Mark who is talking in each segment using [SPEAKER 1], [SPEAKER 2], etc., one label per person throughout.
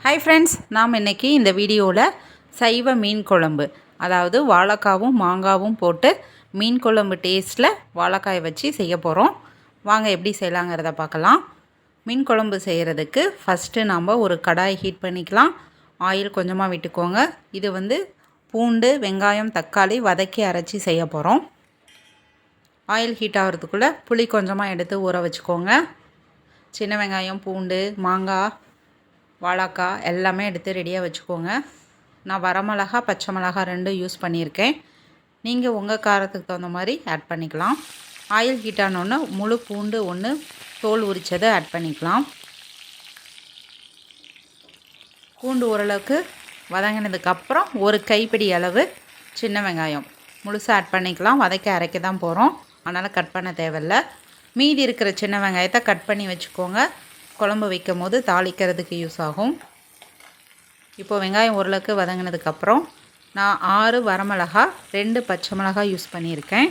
[SPEAKER 1] Hi friends, நாம் இன்றைக்கி இந்த வீடியோவில் சைவ மீன் குழம்பு, அதாவது வாழைக்காவும் மாங்காவும் போட்டு மீன் குழம்பு டேஸ்ட்டில் வாழைக்காயை வச்சு செய்ய போகிறோம். வாங்க எப்படி செய்யலாங்கிறத பார்க்கலாம். மீன் குழம்பு செய்கிறதுக்கு ஃபஸ்ட்டு நாம் ஒரு கடாய் ஹீட் பண்ணிக்கலாம். ஆயில் கொஞ்சமாக விட்டுக்கோங்க. இது பூண்டு, வெங்காயம், தக்காளி வதக்கி அரைச்சி செய்ய போகிறோம். ஆயில் ஹீட் ஆகிறதுக்குள்ளே புளி கொஞ்சமாக எடுத்து ஊற வச்சுக்கோங்க. சின்ன வெங்காயம், பூண்டு, மாங்காய், வாழைக்காய் எல்லாமே எடுத்து ரெடியாக வச்சுக்கோங்க. நான் வரமிளகா, பச்சை மிளகா 2 யூஸ் பண்ணியிருக்கேன். நீங்கள் உங்கள் காரத்துக்கு தகுந்த மாதிரி ஆட் பண்ணிக்கலாம். ஆயில் ஹீட் ஆனோன்னு முழு பூண்டு 1 தோல் உரித்ததை ஆட் பண்ணிக்கலாம். பூண்டு ஓரளவுக்கு வதங்கினதுக்கப்புறம் ஒரு கைப்பிடி அளவு சின்ன வெங்காயம் முழுசாக ஆட் பண்ணிக்கலாம். வதக்கி அரைக்க தான் போகிறோம், அதனால் கட் பண்ண தேவையில்லை. மீதி இருக்கிற சின்ன வெங்காயத்தை கட் பண்ணி வச்சுக்கோங்க. குழம்பு வைக்கும் போது தாளிக்கிறதுக்கு யூஸ் ஆகும். இப்போ வெங்காயம் ஓரளவுக்கு வதங்கினதுக்கப்புறம் நான் 6 வரமிளகா, 2 பச்சை மிளகாய் யூஸ் பண்ணியிருக்கேன்.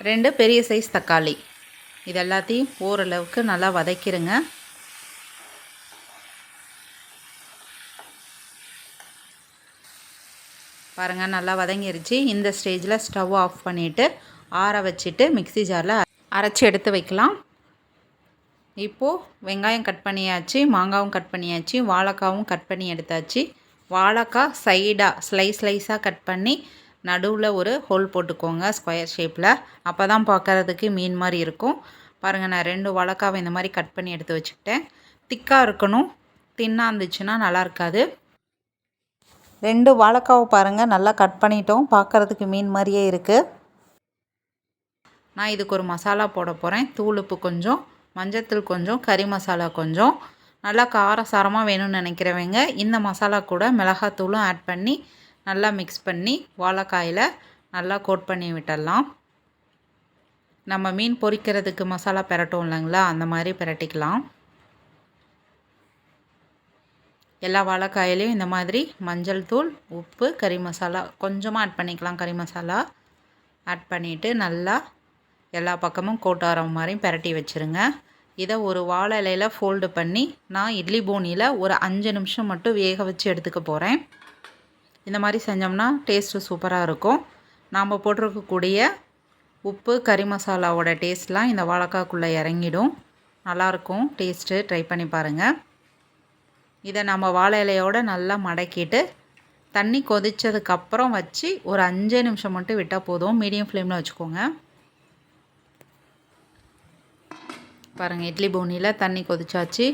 [SPEAKER 1] ரெண்டு பெரிய சைஸ் தக்காளி, இது எல்லாத்தையும் ஓரளவுக்கு நல்லா வதக்கிடுங்க. பாருங்கள், நல்லா வதங்கிருச்சு. இந்த ஸ்டேஜில் ஸ்டவ் ஆஃப் பண்ணிவிட்டு ஆற வச்சுட்டு மிக்ஸி ஜாரில் அரைச்சி எடுத்து வைக்கலாம். இப்போது வெங்காயம் கட் பண்ணியாச்சு, மாங்காவும் கட் பண்ணியாச்சு, வாழைக்காவும் கட் பண்ணி எடுத்தாச்சு. வாழைக்காய் சைடாக ஸ்லைஸாக கட் பண்ணி நடுவில் ஒரு ஹோல் போட்டுக்கோங்க ஸ்கொயர் ஷேப்பில். அப்போ தான் பார்க்குறதுக்கு மீன் மாதிரி இருக்கும். பாருங்கள், நான் 2 வாழைக்காவை இந்த மாதிரி கட் பண்ணி எடுத்து வச்சுக்கிட்டேன். திக்காக இருக்கணும், தின்னாக இருந்துச்சுன்னா நல்லா இருக்காது. 2 வாழைக்காவை பாருங்கள் நல்லா கட் பண்ணிட்டோம். பார்க்குறதுக்கு மீன் மாதிரியே இருக்குது. நான் இதுக்கு ஒரு மசாலா போட போகிறேன். தூள் உப்பு கொஞ்சம், மஞ்சத்தூள் கொஞ்சம், கறி மசாலா கொஞ்சம். நல்லா காரசாரமாக வேணும்னு நினைக்கிறவங்க இந்த மசாலா கூட மிளகாத்தூளும் ஆட் பண்ணி நல்லா மிக்ஸ் பண்ணி வாழைக்காயில் நல்லா கோட் பண்ணி விட்டுடலாம். நம்ம மீன் பொரிக்கிறதுக்கு மசாலா பிரட்டோம் இல்லைங்களா, அந்த மாதிரி பிரட்டிக்கலாம். எல்லா வாழைக்காயிலையும் இந்த மாதிரி மஞ்சள் தூள், உப்பு, கறி மசாலா கொஞ்சமாக ஆட் பண்ணிக்கலாம். கறி மசாலா ஆட் பண்ணிவிட்டு நல்லா எல்லா பக்கமும் கோட்டார மாதிரி பிரட்டி வச்சுருங்க. இதை ஒரு வாழை இலையில் ஃபோல்டு பண்ணி நான் இட்லி போனியில் ஒரு 5 நிமிஷம் மட்டும் வேக வச்சு எடுத்துக்க போகிறேன். இந்த மாதிரி செஞ்சோம்னா டேஸ்ட்டு சூப்பராக இருக்கும். நாம் போட்டிருக்கக்கூடிய உப்பு, கறி மசாலாவோட டேஸ்ட்லாம் இந்த வாழைக்காய்க்குள்ளே இறங்கிடும். நல்லாயிருக்கும் டேஸ்ட்டு. ட்ரை பண்ணி பாருங்கள். இதை நம்ம வாழை இலையோடு நல்லா மடக்கிட்டு தண்ணி கொதித்ததுக்கப்புறம் வச்சு ஒரு 5 நிமிஷம் மட்டும் விட்டால் போதும். மீடியம் ஃப்ளேமில் வச்சுக்கோங்க. பாருங்கள், இட்லி போனியில் தண்ணி கொதிச்சாச்சு.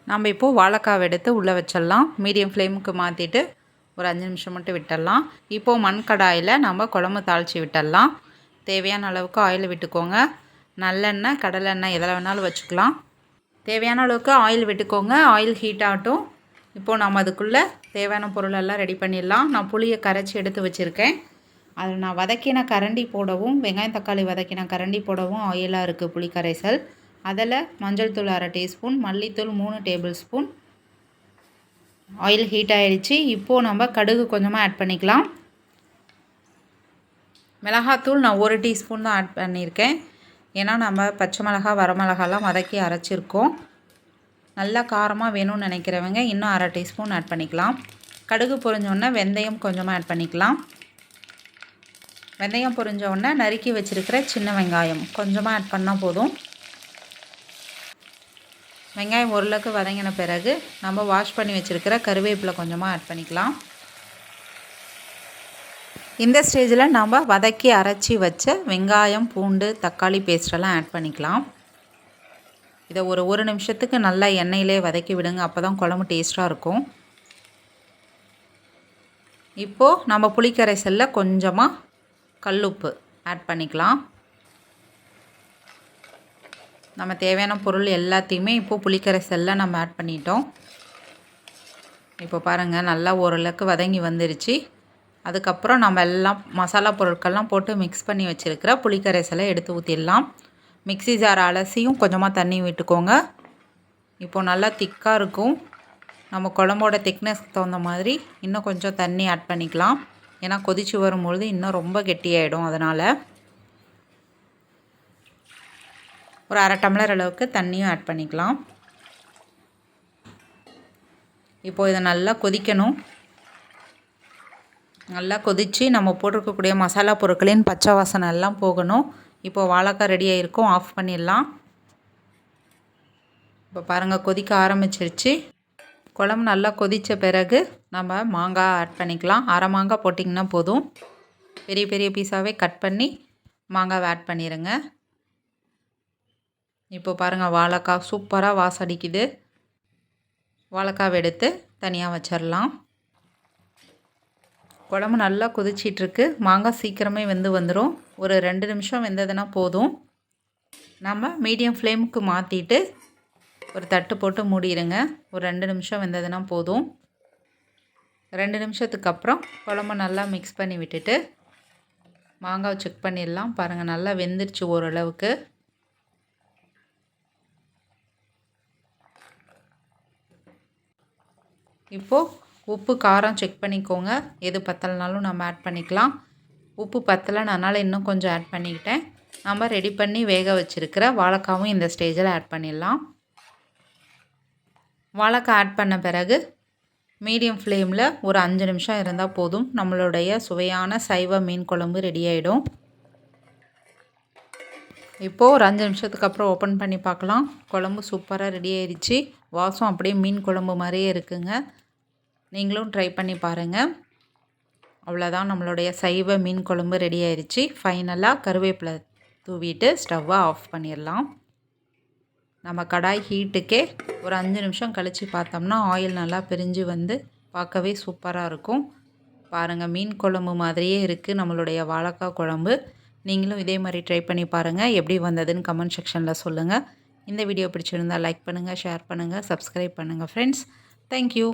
[SPEAKER 1] நம்ம இப்போது வாழைக்காவை எடுத்து உள்ளே வச்சிடலாம். மீடியம் ஃப்ளேமுக்கு மாற்றிட்டு ஒரு 5 நிமிஷம் மட்டும் விட்டுடலாம். இப்போது மண் கடாயில் நம்ம குழம்பு தாளித்து விட்டுடலாம். தேவையான அளவுக்கு ஆயில் விட்டுக்கோங்க. நல்லெண்ணெய், கடலெண்ணெய் எதில் வேணாலும் வச்சுக்கலாம். தேவையான அளவுக்கு ஆயில் விட்டுக்கோங்க. ஆயில் ஹீட் ஆகட்டும். இப்போது நம்ம அதுக்குள்ளே தேவையான பொருளெல்லாம் ரெடி பண்ணிடலாம். நான் புளியை கரைச்சி எடுத்து வச்சுருக்கேன். அதில் நான் வதக்கின கரண்டி போடவும், வெங்காயம் தக்காளி வதக்கின கரண்டி போடவும் ஆயிலாக இருக்குது புளி கரைசல். அதில் மஞ்சள் தூள் 1/2 டீஸ்பூன், மல்லித்தூள் 3 டேபிள் ஸ்பூன். ஆயில் ஹீட் ஆகிடுச்சு. இப்போது நம்ம கடுகு கொஞ்சமாக ஆட் பண்ணிக்கலாம். மிளகாத்தூள் நான் 1 டீஸ்பூன் தான் ஆட் பண்ணியிருக்கேன். ஏன்னா நம்ம பச்சை மிளகா, வரமிளகாலாம் வதக்கி அரைச்சிருக்கோம். நல்லா காரமாக வேணும்னு நினைக்கிறவங்க இன்னும் 1/2 டீஸ்பூன் ஆட் பண்ணிக்கலாம். கடுகு பொரிஞ்சோடனே வெந்தயம் கொஞ்சமாக ஆட் பண்ணிக்கலாம். வெந்தயம் பொரிஞ்சோடனே நறுக்கி வச்சுருக்கிற சின்ன வெங்காயம் கொஞ்சமாக ஆட் பண்ணால் போதும். வெங்காயம் ஓரளவுக்கு வதங்கின பிறகு நம்ம வாஷ் பண்ணி வச்சுருக்கிற கருவேப்பிலை கொஞ்சமாக ஆட் பண்ணிக்கலாம். இந்த ஸ்டேஜில் நம்ம வதக்கி அரைச்சி வச்ச வெங்காயம், பூண்டு, தக்காளி பேஸ்டெல்லாம் ஆட் பண்ணிக்கலாம். இதை ஒரு 1 நிமிஷத்துக்கு நல்லா எண்ணெயிலே வதக்கி விடுங்க. அப்போ தான் குழம்பு டேஸ்ட்டாக இருக்கும். இப்போது நம்ம புளிக்கரைசலில் கொஞ்சமாக கல்லுப்பு ஆட் பண்ணிக்கலாம். நம்ம தேவையான பொருள் எல்லாத்தையுமே இப்போது புளிக்கரைசலில் நம்ம ஆட் பண்ணிட்டோம். இப்போ பாருங்கள், நல்லா ஓரளவுக்கு வதங்கி வந்துருச்சு. அதுக்கப்புறம் நம்ம எல்லாம் மசாலா பொருட்கள்லாம் போட்டு மிக்ஸ் பண்ணி வச்சுருக்கிற புளிக்கரைசலை எடுத்து ஊற்றிடலாம். மிக்ஸி ஜார் அலசியும் கொஞ்சமாக தண்ணி விட்டுக்கோங்க. இப்போது நல்லா திக்காக இருக்கும். நம்ம குழம்போட திக்னஸ்க்கு தகுந்த மாதிரி இன்னும் கொஞ்சம் தண்ணி ஆட் பண்ணிக்கலாம். ஏன்னா கொதித்து வரும்பொழுது இன்னும் ரொம்ப கெட்டியாயிடும். அதனால் ஒரு அரை டம்ளர் அளவுக்கு தண்ணியும் ஆட் பண்ணிக்கலாம். இப்போது இதை நல்லா கொதிக்கணும். நல்லா கொதித்து நம்ம போட்டிருக்கக்கூடிய மசாலா பொருட்களின் பச்சை வாசனை எல்லாம் போகணும். இப்போது வாழைக்காய் ரெடி ஆகிருக்கும். ஆஃப் பண்ணிடலாம். இப்போ பாருங்கள் கொதிக்க ஆரம்பிச்சிருச்சு. குழம்பு நல்லா கொதித்த பிறகு நம்ம மாங்காய் ஆட் பண்ணிக்கலாம். அரை மாங்காய் போட்டிங்கன்னா போதும். பெரிய பெரிய பீஸாகவே கட் பண்ணி மாங்காவை ஆட் பண்ணிடுங்க. இப்போ பாருங்கள் வாழைக்காய் சூப்பராக வாசடிக்குது. வாழைக்காவை எடுத்து தனியாக வச்சிடலாம். குழம்பு நல்லா கொதிச்சிட்ருக்கு. மாங்காய் சீக்கிரமே வெந்து வந்துடும். ஒரு 2 நிமிஷம் வெந்ததுன்னா போதும். நம்ம மீடியம் ஃப்ளேமுக்கு மாற்றிட்டு ஒரு தட்டு போட்டு மூடிடுங்க. ஒரு 2 நிமிஷம் வெந்ததுன்னா போதும். 2 நிமிஷத்துக்கு அப்புறம் குழம்பு நல்லா மிக்ஸ் பண்ணி விட்டுட்டு மாங்காவை செக் பண்ணிடலாம். பாருங்கள் நல்லா வெந்துருச்சு ஓரளவுக்கு. இப்போது உப்பு காரம் செக் பண்ணிக்கோங்க. எது பத்தலைனாலும் நம்ம ஆட் பண்ணிக்கலாம். உப்பு பத்தலைன்னு அதனால் இன்னும் கொஞ்சம் ஆட் பண்ணிக்கிட்டேன். நம்ம ரெடி பண்ணி வேக வச்சுருக்கிற வாழைக்காவும் இந்த ஸ்டேஜில் ஆட் பண்ணிடலாம். வாழைக்காய் ஆட் பண்ண பிறகு மீடியம் ஃப்ளேமில் ஒரு 5 நிமிஷம் இருந்தால் போதும். நம்மளுடைய சுவையான சைவ மீன் குழம்பு ரெடி ஆகிடும். இப்போது ஒரு 5 நிமிஷத்துக்கு அப்புறம் ஓப்பன் பண்ணி பார்க்கலாம். குழம்பு சூப்பராக ரெடி ஆயிடுச்சு. வாசம் அப்படியே மீன் குழம்பு மாதிரியே இருக்குங்க. நீங்களும் ட்ரை பண்ணி பாருங்கள். அவ்வளோதான், நம்மளுடைய சைவ மீன் குழம்பு ரெடி ஆயிடுச்சு. ஃபைனலாக கருவேப்பிலை தூவிட்டு ஸ்டவ்வை ஆஃப் பண்ணிடலாம். நம்ம கடாய் ஹீட்டுக்கே ஒரு 5 நிமிஷம் கழித்து பார்த்தோம்னா ஆயில் நல்லா பிரிஞ்சு வந்து பார்க்கவே சூப்பராக இருக்கும். பாருங்கள் மீன் குழம்பு மாதிரியே இருக்குது நம்மளுடைய வாழைக்காய் குழம்பு. நீங்களும் இதே மாதிரி ட்ரை பண்ணி பாருங்கள். எப்படி வந்ததுன்னு கமெண்ட் செக்ஷனில் சொல்லுங்கள். இந்த வீடியோ பிடிச்சிருந்தால் லைக் பண்ணுங்கள், ஷேர் பண்ணுங்கள், சப்ஸ்கிரைப் பண்ணுங்கள் ஃப்ரெண்ட்ஸ். தேங்க்யூ.